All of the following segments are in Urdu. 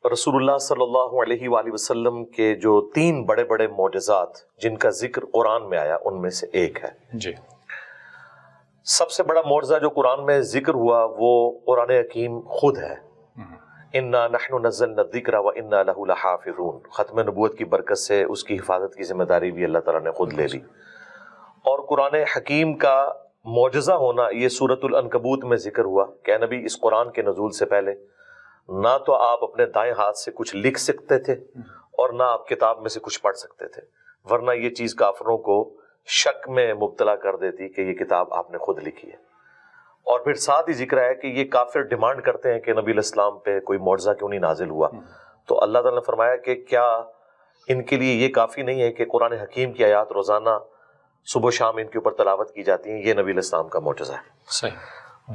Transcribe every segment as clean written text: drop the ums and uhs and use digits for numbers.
رسول اللہ صلی اللہ علیہ وآلہ وسلم کے جو 3 بڑے بڑے معجزات جن کا ذکر قرآن میں آیا ان میں سے ایک ہے جی۔ سب سے بڑا معجزہ جو قرآن میں ذکر ہوا وہ قرآن حکیم خود ہے۔ انا نحن نزلنا الذکر وانا لہ لحافظون، ختم نبوت کی برکت سے اس کی حفاظت کی ذمہ داری بھی اللہ تعالیٰ نے خود لے لی۔ اور قرآن حکیم کا معجزہ ہونا یہ سورۃ العنکبوت میں ذکر ہوا کہ اے نبی اس قرآن کے نزول سے پہلے نہ تو آپ اپنے دائیں ہاتھ سے کچھ لکھ سکتے تھے اور نہ آپ کتاب میں سے کچھ پڑھ سکتے تھے، ورنہ یہ چیز کافروں کو شک میں مبتلا کر دیتی کہ یہ کتاب آپ نے خود لکھی ہے۔ اور پھر ساتھ ہی ذکر ہے کہ یہ کافر ڈیمانڈ کرتے ہیں کہ نبی علیہ السلام پہ کوئی معجزہ کیوں نہیں نازل ہوا، تو اللہ تعالیٰ نے فرمایا کہ کیا ان کے لیے یہ کافی نہیں ہے کہ قرآن حکیم کی آیات روزانہ صبح و شام ان کے اوپر تلاوت کی جاتی ہیں؟ یہ نبی علیہ السلام کا معجزہ ہے۔ صحیح۔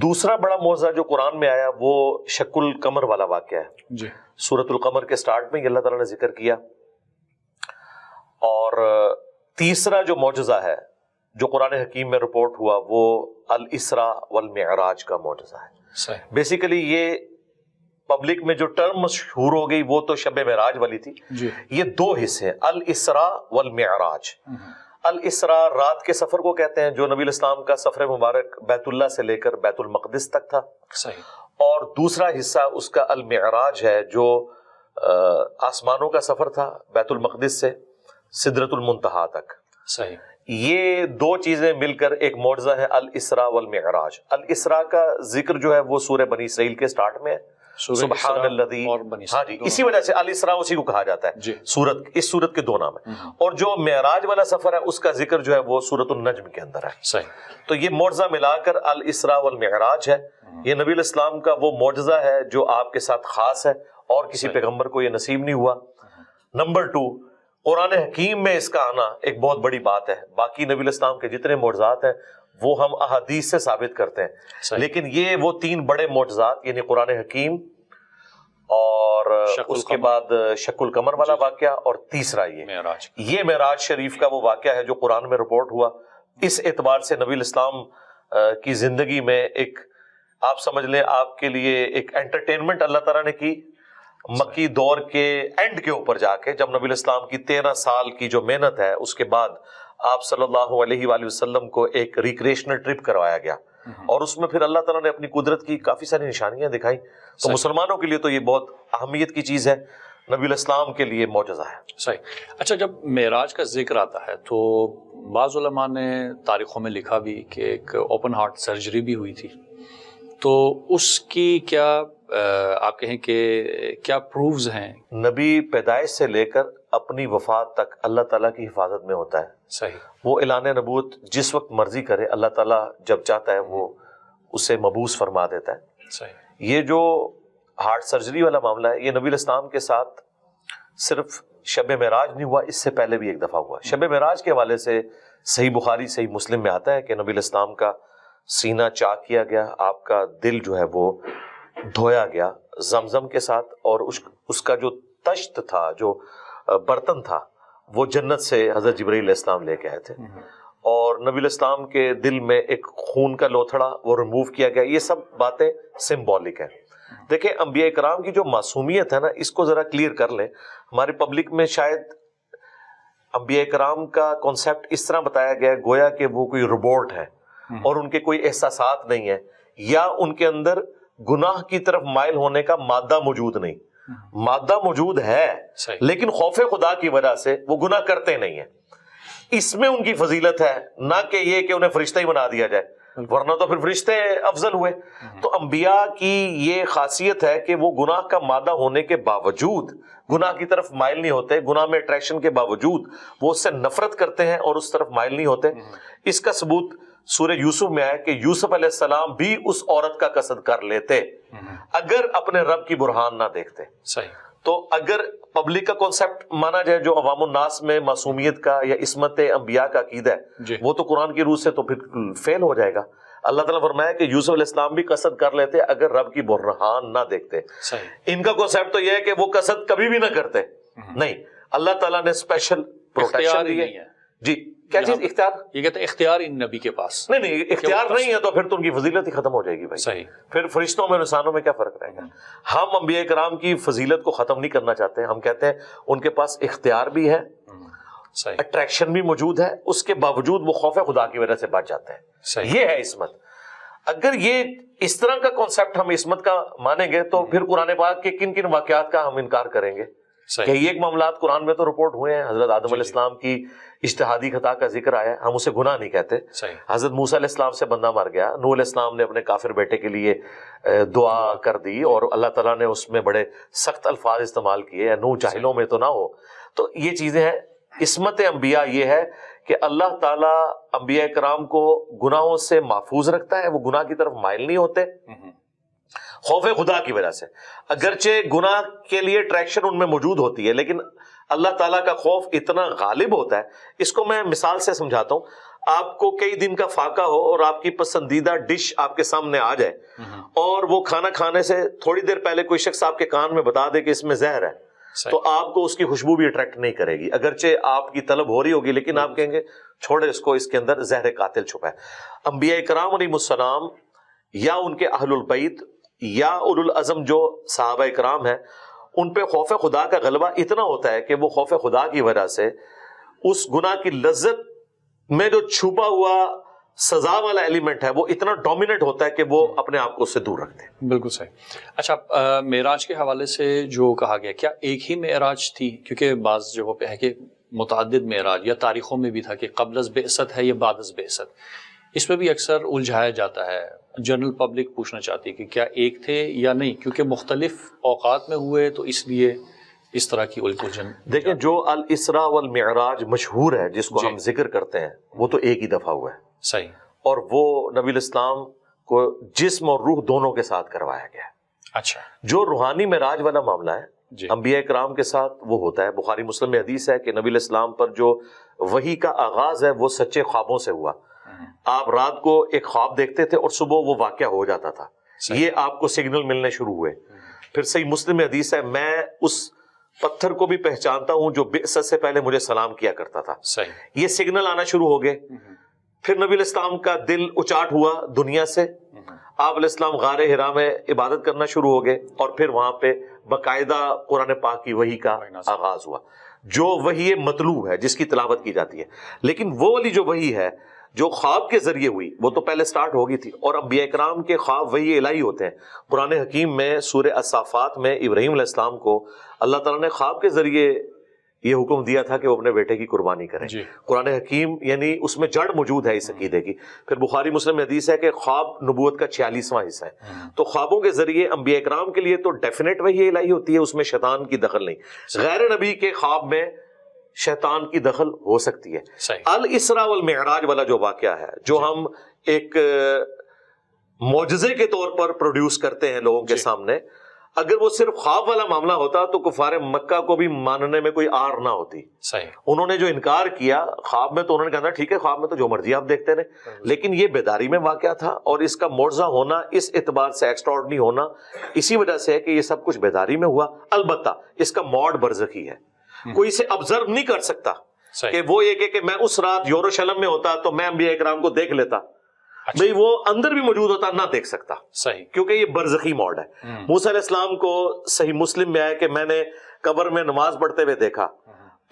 دوسرا بڑا معجزہ جو قرآن میں آیا وہ شق القمر والا واقعہ ہے۔ جی۔ سورۃ القمر کے سٹارٹ میں اللہ تعالیٰ نے ذکر کیا۔ اور تیسرا جو معجزہ ہے جو قرآن حکیم میں رپورٹ ہوا وہ الاسراء والمعراج کا معجزہ ہے۔ صحیح۔ بیسیکلی یہ پبلک میں جو ٹرم مشہور ہو گئی وہ تو شب معراج والی تھی۔ جی۔ یہ 2 حصے ہیں، الاسراء والمعراج۔ الاسراء رات کے سفر کو کہتے ہیں جو نبی علیہ السلام کا سفر مبارک بیت اللہ سے لے کر بیت المقدس تک تھا۔ صحیح۔ اور دوسرا حصہ اس کا المعراج ہے جو آسمانوں کا سفر تھا بیت المقدس سے سدرۃ المنتہا تک۔ صحیح۔ یہ 2 چیزیں مل کر ایک معجزہ ہے الاسراء والمعراج۔ الاسراء کا ذکر جو ہے وہ سورہ بنی اسرائیل کے سٹارٹ میں ہے، سبحان الذی، ہاں جی، اسی وجہ سے الاسراء اسی کو کہا جاتا ہے۔ اس سورت کے 2 نام ہیں۔ اور جو معراج والا سفر ہے اس کا ذکر جو ہے وہ سورۃ النجم کے اندر ہے۔ صحیح۔ تو یہ معجزہ ملا کر الاسراء والمعراج ہے۔ یہ نبی علیہ السلام کا وہ معجزہ ہے جو آپ کے ساتھ خاص ہے اور کسی پیغمبر کو یہ نصیب نہیں ہوا۔ نمبر 2، قرآن حکیم میں اس کا آنا ایک بہت بڑی بات ہے۔ باقی نبی علیہ السلام کے جتنے معجزات ہیں وہ ہم احادیث سے ثابت کرتے ہیں، لیکن یہ وہ 3 بڑے معجزات یعنی قرآن حکیم اور اس کے بعد شق القمر والا واقعہ اور تیسرا یہ معراج شریف کا وہ واقعہ ہے جو قرآن میں رپورٹ ہوا۔ اس اعتبار سے نبی علیہ السلام کی زندگی میں ایک آپ سمجھ لیں آپ کے لیے ایک انٹرٹینمنٹ اللہ تعالیٰ نے کی مکی دور کے اینڈ کے اوپر جا کے، جب نبی علیہ السلام کی 13 سال کی جو محنت ہے اس کے بعد آپ صلی اللہ علیہ وآلہ وسلم کو ایک ریکریشنل ٹرپ کروایا گیا اور اس میں پھر اللہ تعالیٰ نے اپنی قدرت کی کافی ساری نشانیاں دکھائیں۔ تو مسلمانوں کے لیے تو یہ بہت اہمیت کی چیز ہے، نبی علیہ السلام کے لیے معجزہ ہے۔ صحیح۔ اچھا، جب معراج کا ذکر آتا ہے تو بعض علماء نے تاریخوں میں لکھا بھی کہ ایک اوپن ہارٹ سرجری بھی ہوئی تھی، تو اس کی کیا آپ کہیں کہ کیا پروفز ہیں؟ نبی پیدائش سے لے کر اپنی وفات تک اللہ تعالیٰ کی حفاظت میں ہوتا ہے۔ صحیح۔ وہ اعلان نبوت جس وقت مرضی کرے، اللہ تعالیٰ جب چاہتا ہے وہ اسے مبعوث فرما دیتا ہے۔ صحیح۔ یہ جو ہارٹ سرجری والا معاملہ ہے یہ نبی علیہ السلام کے ساتھ صرف شب معراج نہیں ہوا، اس سے پہلے بھی ایک دفعہ ہوا۔ شب معراج کے حوالے سے صحیح بخاری صحیح مسلم میں آتا ہے کہ نبی علیہ السلام کا سینہ چاک کیا گیا، آپ کا دل جو ہے وہ دھویا گیا زمزم کے ساتھ، اور اس کا جو تشت تھا، جو برتن تھا، وہ جنت سے حضرت جبرائیل علیہ السلام لے کے آئے تھے، اور نبی علیہ السلام کے دل میں ایک خون کا لوتھڑا وہ ریموو کیا گیا۔ یہ سب باتیں سمبولک ہیں۔ دیکھیں انبیاء کرام کی جو معصومیت ہے نا، اس کو ذرا کلیئر کر لیں۔ ہماری پبلک میں شاید انبیاء کرام کا کانسیپٹ اس طرح بتایا گیا ہے گویا کہ وہ کوئی روبوٹ ہے اور ان کے کوئی احساسات نہیں ہیں، یا ان کے اندر گناہ کی طرف مائل ہونے کا مادہ موجود نہیں۔ مادہ موجود ہے لیکن خوف خدا کی وجہ سے وہ گناہ کرتے نہیں ہیں۔ اس میں ان کی فضیلت ہے، نہ کہ یہ کہ انہیں فرشتہ ہی بنا دیا جائے، ورنہ تو پھر فرشتے افضل ہوئے۔ تو انبیاء کی یہ خاصیت ہے کہ وہ گناہ کا مادہ ہونے کے باوجود گناہ کی طرف مائل نہیں ہوتے، گناہ میں اٹریکشن کے باوجود وہ اس سے نفرت کرتے ہیں اور اس طرف مائل نہیں ہوتے۔ اس کا ثبوت سورہ یوسف میں آیا کہ یوسف علیہ السلام بھی اس عورت کا قصد کر لیتے اگر اپنے رب کی برہان نہ دیکھتے۔ صحیح۔ تو اگر پبلک کا کانسیپٹ مانا جائے جو عوام الناس میں معصومیت کا یا عصمت انبیاء کا عقیدہ ہے، وہ تو قرآن کی روح سے تو پھر فیل ہو جائے گا۔ اللہ تعالیٰ فرمایا کہ یوسف علیہ السلام بھی قصد کر لیتے اگر رب کی برہان نہ دیکھتے۔ ان کا کانسیپٹ تو یہ ہے کہ وہ قصد کبھی بھی نہ کرتے، نہیں، اللہ تعالیٰ نے اسپیشل پروٹیکشن دی ہے جی کیا چیز اختیار؟ یہ کہتے ہیں اختیار ان نبی کے پاس نہیں اختیار نہیں ہے تو پھر تو ان کی فضیلت ہی ختم ہو جائے گی بھائی. صحیح. پھر فرشتوں میں انسانوں میں کیا فرق رہے گا؟ ہم انبیاء کرام کی فضیلت کو ختم نہیں کرنا چاہتے. ہم کہتے ہیں ان کے پاس اختیار بھی ہے, اٹریکشن بھی موجود ہے, اس کے باوجود وہ خوف خدا کی وجہ سے بچ جاتے ہیں. یہ ہے عصمت. اگر یہ اس طرح کا کانسیپٹ ہم عصمت کا مانیں گے تو پھر قرآن پاک کے کن کن واقعات کا ہم انکار کریں گے؟ کہ یہ ایک معاملات قرآن میں تو رپورٹ ہوئے ہیں. حضرت آدم علیہ السلام کی اجتہادی خطا کا ذکر آیا, ہم اسے گناہ نہیں کہتے. حضرت موسیٰ علیہ السلام سے بندہ مر گیا, نوح علیہ السلام نے اپنے کافر بیٹے کے لیے دعا کر دی اور اللہ تعالیٰ نے اس میں بڑے سخت الفاظ استعمال کیے, نوح جاہلوں میں تو نہ ہو. تو یہ چیزیں ہیں. عصمت انبیاء یہ ہے کہ اللہ تعالیٰ انبیاء کرام کو گناہوں سے محفوظ رکھتا ہے, وہ گناہ کی طرف مائل نہیں ہوتے خوف خدا کی وجہ سے. اگرچہ گناہ کے لیے اٹریکشن ان میں موجود ہوتی ہے لیکن اللہ تعالیٰ کا خوف اتنا غالب ہوتا ہے. اس کو میں مثال سے سمجھاتا ہوں. آپ کو کئی دن کا فاقہ ہو اور آپ کی پسندیدہ ڈش آپ کے سامنے آ جائے اور وہ کھانا کھانے سے تھوڑی دیر پہلے کوئی شخص آپ کے کان میں بتا دے کہ اس میں زہر ہے, تو آپ کو اس کی خوشبو بھی اٹریکٹ نہیں کرے گی. اگرچہ آپ کی طلب ہو رہی ہوگی لیکن آپ کہیں گے چھوڑے اس کو, اس کے اندر زہر قاتل چھپا ہے. انبیاء کرام علیہ السلام یا ان کے اہل البیت یا اولو العزم جو صحابہ کرام ہیں, ان پہ خوف خدا کا غلبہ اتنا ہوتا ہے کہ وہ خوف خدا کی وجہ سے اس گناہ کی لذت میں جو چھپا ہوا سزا والا ایلیمنٹ ہے وہ اتنا ڈومیننٹ ہوتا ہے کہ وہ اپنے آپ کو اس سے دور رکھتے ہیں. بالکل صحیح. اچھا, معراج کے حوالے سے جو کہا گیا, کیا ایک ہی معراج تھی؟ کیونکہ بعض جگہوں پہ ہے کہ متعدد معراج, یا تاریخوں میں بھی تھا کہ قبل از بعثت ہے یا بعد از بعثت. اس پہ بھی اکثر الجھایا جاتا ہے. جنرل پبلک پوچھنا چاہتی ہے کہ کیا ایک تھے یا نہیں, کیونکہ مختلف اوقات میں ہوئے تو اس لیے اس طرح کی الجھن. دیکھیں جو الاسراء والمعراج مشہور ہے جس کو ہم ذکر کرتے ہیں وہ تو ایک ہی دفعہ ہوا ہے. صحیح. اور وہ نبی الاسلام کو جسم اور روح دونوں کے ساتھ کروایا گیا ہے. اچھا. جو روحانی معراج والا معاملہ ہے انبیاء کرام کے ساتھ وہ ہوتا ہے. بخاری مسلم میں حدیث ہے کہ نبی علیہ السلام پر جو وحی کا آغاز ہے وہ سچے خوابوں سے ہوا. آپ رات کو ایک خواب دیکھتے تھے اور صبح وہ واقعہ ہو جاتا تھا. یہ آپ کو سگنل ملنے شروع ہوئے. پھر صحیح مسلم میں حدیث ہے میں اس پتھر کو بھی پہچانتا ہوں جو بعثت سے پہلے مجھے سلام کیا کرتا تھا. یہ سگنل آنا شروع ہو گئے. پھر نبی علیہ السلام کا دل اچاٹ ہوا دنیا سے. آپ علیہ السلام غار حرا میں عبادت کرنا شروع ہو گئے اور پھر وہاں پہ باقاعدہ قرآن پاک کی وحی کا آغاز ہوا جو وحی مطلوع ہے جس کی تلاوت کی جاتی ہے. لیکن وہ والی جو وحی ہے جو خواب کے ذریعے ہوئی وہ تو پہلے سٹارٹ ہو گئی تھی. اور انبیاء کرام کے خواب وحی الہی ہوتے ہیں. قرآن حکیم میں سورہ الصافات میں ابراہیم علیہ السلام کو اللہ تعالیٰ نے خواب کے ذریعے یہ حکم دیا تھا کہ وہ اپنے بیٹے کی قربانی کریں. قرآن حکیم یعنی اس میں جڑ موجود ہے اس عقیدے کی. پھر بخاری مسلم میں حدیث ہے کہ خواب نبوت کا 46واں حصہ ہے. تو خوابوں کے ذریعے انبیاء کرام کے لیے تو ڈیفینیٹ وحی الہی ہوتی ہے, اس میں شیطان کی دخل نہیں. غیر نبی کے خواب میں شیطان کی دخل ہو سکتی ہے. الاسراء والمعراج والا جو واقعہ ہے جو ہم ایک معجزے کے طور پر پروڈیوس کرتے ہیں لوگوں کے سامنے, اگر وہ صرف خواب والا معاملہ ہوتا تو کفار مکہ کو بھی ماننے میں کوئی آر نہ ہوتی. انہوں نے جو انکار کیا خواب میں تو انہوں نے کہا ٹھیک ہے خواب میں تو جو مرضی آپ دیکھتے رہے, لیکن یہ بیداری میں واقعہ تھا اور اس کا معجزہ ہونا اس اعتبار سے ایکسٹراڈنری ہونا اسی وجہ سے ہے کہ یہ سب کچھ بیداری میں ہوا. البتہ اس کا موڈ برزخی ہے, کوئی اسے آبزرو نہیں کر سکتا کہ وہ یہ کہ میں اس رات یروشلم میں ہوتا تو میں انبیاء کرام کو دیکھ لیتا. بھئی وہ اندر بھی موجود ہوتا نہ دیکھ سکتا, کیونکہ یہ برزخی موڈ ہے. موسیٰ علیہ السلام کو صحیح مسلم میں آیا کہ میں نے قبر میں نماز پڑھتے ہوئے دیکھا,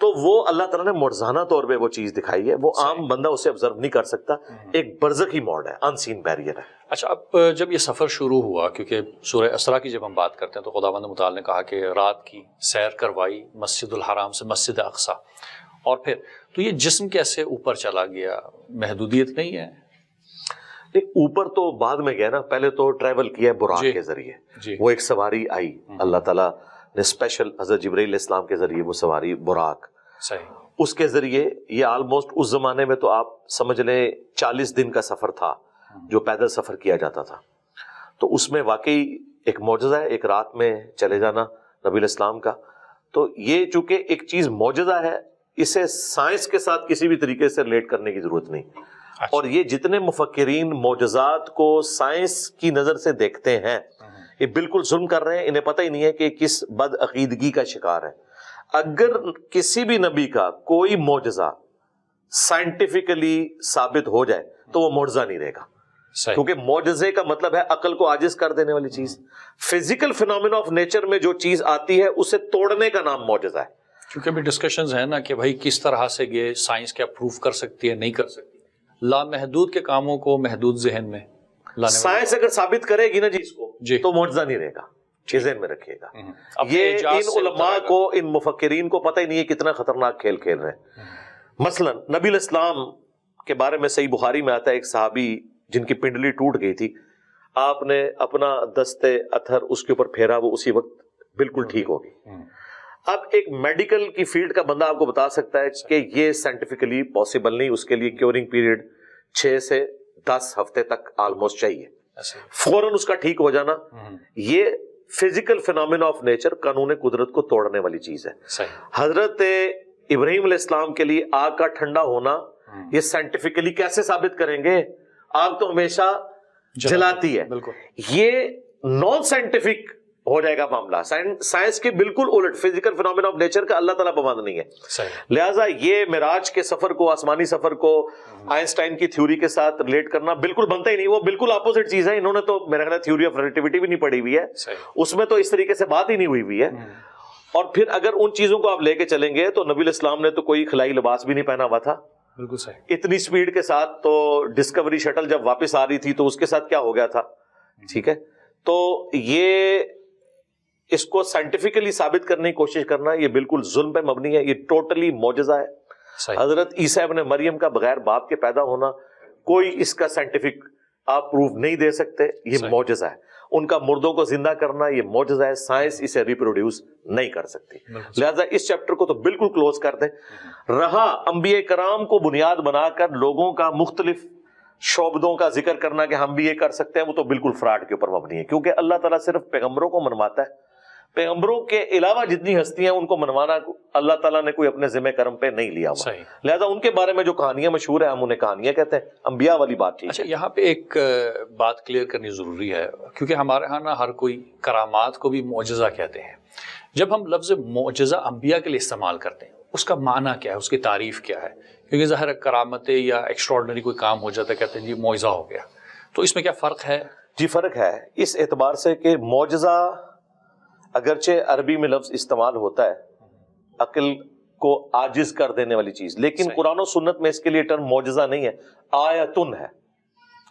تو وہ اللہ تعالیٰ نے معجزانہ طور پہ وہ چیز دکھائی ہے, وہ عام بندہ اسے آبزرو نہیں کر سکتا. ایک برزخی موڈ ہے, ان سین بیریئر ہے. اچھا, اب جب یہ سفر شروع ہوا, کیونکہ سورہ اسراء کی جب ہم بات کرتے ہیں تو خداوند متعال نے کہا کہ رات کی سیر کروائی مسجد الحرام سے مسجد اقصی, اور پھر تو یہ جسم کیسے اوپر چلا گیا؟ محدودیت نہیں ہے؟ اوپر تو بعد میں گیا نا, پہلے تو ٹریول کیا براق کے ذریعے. وہ ایک سواری آئی, اللہ تعالیٰ نے اسپیشل حضرت جبرائیل علیہ السلام کے ذریعے وہ سواری براق, اس کے ذریعے یہ آلموسٹ اس زمانے میں تو آپ سمجھ لیں 40 دن کا سفر تھا جو پیدل سفر کیا جاتا تھا. تو اس میں واقعی ایک معجزہ ہے ایک رات میں چلے جانا نبی علیہ السلام کا. تو یہ چونکہ ایک چیز معجزہ ہے, اسے سائنس کے ساتھ کسی بھی طریقے سے ریلیٹ کرنے کی ضرورت نہیں. اور یہ جتنے مفکرین معجزات کو سائنس کی نظر سے دیکھتے ہیں یہ بالکل ظلم کر رہے ہیں, انہیں پتہ ہی نہیں ہے کہ کس بد عقیدگی کا شکار ہے. اگر کسی بھی نبی کا کوئی معجزہ سائنٹیفکلی ثابت ہو جائے تو وہ معجزہ نہیں رہے گا، صحیح. کیونکہ معجزے کا مطلب ہے عقل کو عاجز کر دینے والی چیز. فزیکل فینومینا آف نیچر میں جو چیز آتی ہے اسے توڑنے کا نام معجزہ ہے. کیونکہ ابھی ڈسکشنز ہیں نا کہ بھائی کس طرح سے یہ سائنس کیا پروف کر سکتی ہے نہیں کر سکتی. لامحدود کے کاموں کو محدود ذہن میں لانے سائنس اگر ثابت کرے گی نا جی اس کو جی. تو معجزہ نہیں رہے گا، یہ ذہن میں رکھیے گا. اپنے یہ اعجاز ان سے علماء اترے گا. کو، ان مفکرین کو پتہ ہی نہیں ہے کتنا خطرناک کھیل کھیل رہے ہیں. مثلا نبی الاسلام کے بارے میں صحیح بخاری میں آتا ہے ایک صحابی جن کی پنڈلی ٹوٹ گئی تھی، آپ نے اپنا دستے اتھر اس کے اوپر پھیرا، وہ اسی وقت بالکل ٹھیک ہو گئی. اب ایک میڈیکل کی فیلڈ کا بندہ آپ کو بتا سکتا ہے کہ یہ سائنٹیفکلی پاسبل نہیں، اس کے لیے کیورنگ پیریڈ 6 سے 10 ہفتے تک آلموسٹ چاہیے، فوراً اس کا ٹھیک ہو جانا. یہ فزیکل فینومینا آف نیچر، قانون قدرت کو توڑنے والی چیز ہے. حضرت ابراہیم علیہ السلام کے لیے آگ کا ٹھنڈا ہونا، یہ سائنٹیفکلی کیسے ثابت کریں گے؟ آگ تو ہمیشہ جلاتی ہے. یہ نان سائنٹیفک ہو جائے گا معاملہ. سائنس کے بالکل الٹ، فزیکل فینومینا آف نیچر کا اللہ تعالیٰ پابند نہیں ہے. لہٰذا یہ معراج کے سفر کو، آسمانی سفر کو آئنسٹائن کی تھیوری کے ساتھ ریلیٹ کرنا بالکل بنتا ہی نہیں. وہ بالکل اپوزٹ چیز ہے. انہوں نے تو میرا خیال ہے تھیوری آف ریلیٹیوٹی بھی نہیں پڑھی ہوئی ہے، اس میں تو اس طریقے سے بات ہی نہیں ہوئی ہے. اور پھر اگر ان چیزوں کو آپ لے کے چلیں گے تو نبی الاسلام نے تو کوئی خلائی لباس بھی نہیں پہنا ہوا تھا. بالکل صحیح. اتنی سپیڈ کے ساتھ تو ڈسکوری شٹل جب واپس آ رہی تھی تو اس کے ساتھ کیا ہو گیا تھا. ٹھیک ہے، تو یہ اس کو سائنٹیفکلی ثابت کرنے کی کوشش کرنا یہ بالکل ظلم پہ مبنی ہے. یہ ٹوٹلی معجزہ ہے. حضرت عیسیٰ ابن مریم کا بغیر باپ کے پیدا ہونا، کوئی اس کا سائنٹیفک آپ پروف نہیں دے سکتے. یہ معجزہ ہے. ان کا مردوں کو زندہ کرنا یہ معجزہ ہے. سائنس اسے ریپروڈیوس نہیں کر سکتی. لہذا اس چیپٹر کو تو بالکل کلوز کر دیں. رہا انبیاء کرام کو بنیاد بنا کر لوگوں کا مختلف شعبدوں کا ذکر کرنا کہ ہم بھی یہ کر سکتے ہیں، وہ تو بالکل فراڈ کے اوپر مبنی ہے. کیونکہ اللہ تعالیٰ صرف پیغمبروں کو منواتا ہے. پیغمبروں کے علاوہ جتنی ہستیاں ان کو منوانا اللہ تعالیٰ نے کوئی اپنے ذمہ کرم پہ نہیں لیا ہوا. لہذا ان کے بارے میں جو کہانیاں مشہور ہیں ہم انہیں کہانیاں کہتے ہیں. انبیاء والی بات ٹھیک ہے. اچھا، یہاں پہ ایک بات کلیئر کرنی ضروری ہے، کیونکہ ہمارے ہاں نا ہر کوئی کرامات کو بھی معجزہ کہتے ہیں. جب ہم لفظ معجزہ انبیاء کے لیے استعمال کرتے ہیں اس کا معنی کیا ہے، اس کی تعریف کیا ہے؟ کیونکہ ظاہر کرامت یا ایکسٹراڈنری کوئی کام ہو جاتا ہے کہتے ہیں جی معجزہ ہو گیا، تو اس میں کیا فرق ہے؟ جی فرق ہے اس اعتبار سے کہ معجزہ اگرچہ عربی میں لفظ استعمال ہوتا ہے عقل کو عاجز کر دینے والی چیز، لیکن قرآن و سنت میں اس کے لیے ٹرم معجزہ نہیں ہے، آیتن ہے،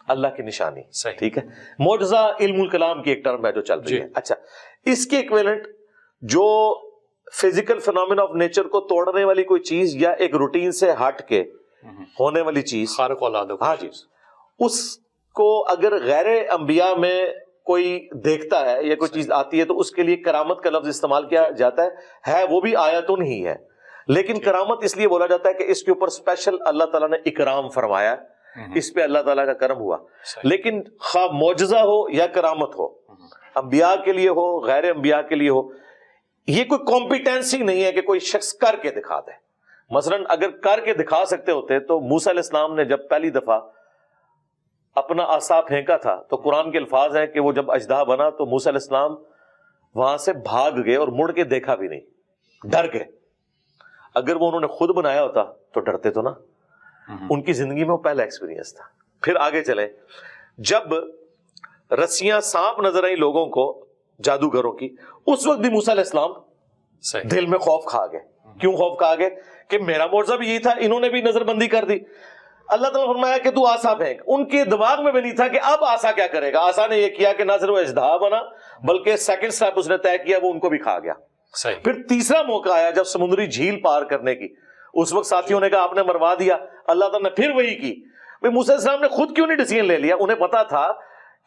اللہ کی نشانی. ٹھیک ہے، معجزہ علم الکلام کی ایک ٹرم ہے جو چل رہی ہے. اچھا، اس کے ایکویلنٹ جو فزیکل فینومینا آف نیچر کو توڑنے والی کوئی چیز یا ایک روٹین سے ہٹ کے ہونے والی چیز، خارق العادہ، ہاں جی، اس کو اگر غیر انبیاء میں کوئی دیکھتا ہے یا کوئی چیز آتی ہے تو اس کے لیے کرامت کا لفظ استعمال کیا جاتا ہے وہ بھی آیتن ہی ہے. لیکن کرامت اس لیے بولا جاتا ہے کہ اس کے اوپر اسپیشل اللہ تعالیٰ نے اکرام فرمایا، اس پہ اللہ تعالیٰ کا کرم ہوا. لیکن خواہ معجزہ ہو یا کرامت ہو، انبیاء کے لیے ہو غیر انبیاء کے لیے ہو، یہ کوئی کمپیٹنسی نہیں ہے کہ کوئی شخص کر کے دکھا دے. مثلا اگر کر کے دکھا سکتے ہوتے تو موسیٰ علیہ السلام نے جب پہلی دفعہ اپنا عصا پھینکا تھا تو قرآن کے الفاظ ہیں کہ وہ جب اژدہا بنا تو موسیٰ علیہ السلام وہاں سے بھاگ گئے اور مڑ کے دیکھا بھی نہیں، ڈر گئے. اگر وہ انہوں نے خود بنایا ہوتا تو ڈرتے تو نا. ان کی زندگی میں وہ پہلا ایکسپیرینس تھا. پھر آگے چلیں، جب رسیاں سانپ نظر آئی لوگوں کو جادوگروں کی، اس وقت بھی موسیٰ علیہ السلام دل میں خوف کھا گئے. کیوں خوف کھا گئے؟ کہ میرا معجزہ بھی یہی تھا، انہوں نے بھی نظر بندی کر دی. اللہ تعالیٰ نے فرمایا کہ تو آسا پھینک. ان کے دماغ میں بھی نہیں تھا کہ اب آسا کیا کرے گا. آسا نے یہ کیا کہ نہ صرف اژدہا بنا بلکہ سیکنڈ سٹیپ اس نے طے کیا، وہ ان کو بھی کھا گیا. پھر تیسرا موقع آیا جب سمندری جھیل پار کرنے کی، اس وقت ساتھیوں نے کہا آپ نے مروا دیا. اللہ تعالیٰ نے پھر وہی کی. بھائی موسیٰ علیہ السلام نے خود کیوں نہیں ڈیسیژن لے لیا؟ انہیں پتا تھا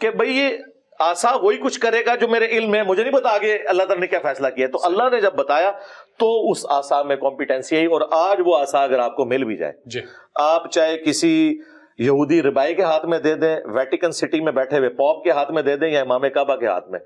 کہ بھئی یہ آسا وہی کچھ کرے گا جو میرے علم میں، مجھے نہیں پتا آگے اللہ تعالیٰ نے کیا فیصلہ کیا. تو اللہ نے جب بتایا تو اس آسا میں کمپیٹنسی آئی. اور آج وہ آسا اگر آپ کو مل بھی جائے، آپ چاہے کسی یہودی ربائی کے ہاتھ میں دے دیں، ویٹیکن سٹی میں بیٹھے ہوئے پوپ کے ہاتھ میں دے دیں یا امام کعبہ کے ہاتھ میں،